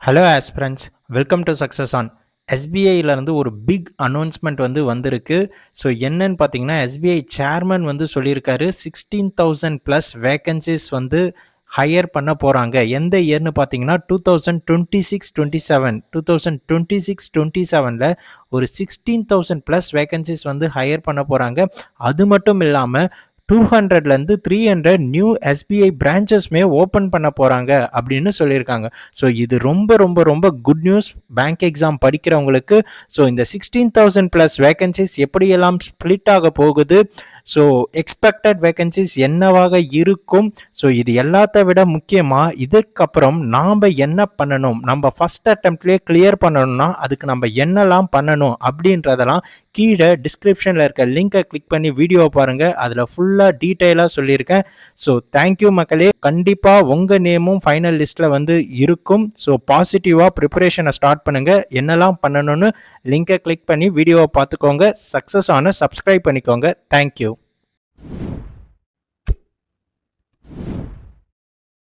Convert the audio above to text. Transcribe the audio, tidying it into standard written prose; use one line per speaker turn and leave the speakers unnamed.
Hello aspirants, welcome to success on. எஸ்பிஐலேருந்து ஒரு big announcement வந்திருக்கு. ஸோ என்னன்னு பார்த்தீங்கன்னா, எஸ்பிஐ சேர்மன் சொல்லியிருக்காரு 16,000 ப்ளஸ் வேக்கன்சிஸ் ஹையர் பண்ண போகிறாங்க. எந்த இயர்னு பார்த்தீங்கன்னா 2026-27 ஒரு 16,000 ப்ளஸ் வேக்கன்சிஸ் ஹையர் பண்ண போகிறாங்க. அது மட்டும் இல்லாமல் 200லேருந்து 300 நியூ எஸ்பிஐ பிரான்ச்சஸ்மே ஓப்பன் பண்ண போகிறாங்க அப்படின்னு சொல்லியிருக்காங்க. ஸோ இது ரொம்ப ரொம்ப ரொம்ப குட் நியூஸ் பேங்க் எக்ஸாம் படிக்கிறவங்களுக்கு. ஸோ இந்த 16,000 ப்ளஸ் வேகன்சிஸ் எப்படியெல்லாம் ஸ்ப்ளிட் ஆக போகுது, ஸோ எக்ஸ்பெக்டட் வேகன்சிஸ் என்னவாக இருக்கும், ஸோ இது எல்லாத்த விட முக்கியமாக இதுக்கப்புறம் நாம் என்ன பண்ணணும், நம்ம ஃபஸ்ட் அட்டெம்ப்ட்லேயே கிளியர் பண்ணணும்னா அதுக்கு நம்ம என்னெல்லாம் பண்ணணும் அப்படின்றதெல்லாம் கீழே டிஸ்கிரிப்ஷனில் இருக்க லிங்கை கிளிக் பண்ணி வீடியோவை பாருங்கள். அதில் ஃபுல்லாக டீட்டெயிலாக சொல்லியிருக்கேன். ஸோ தேங்க்யூ மக்களே. கண்டிப்பாக உங்கள் நேமும் ஃபைனல் லிஸ்ட்டில் இருக்கும். ஸோ பாசிட்டிவாக ப்ரிப்பரேஷனை ஸ்டார்ட் பண்ணுங்கள். என்னெல்லாம் பண்ணணும்னு லிங்கை கிளிக் பண்ணி வீடியோவை பார்த்துக்கோங்க. சக்ஸஸ் ஆன சப்ஸ்கிரைப் பண்ணிக்கோங்க. தேங்க்யூ.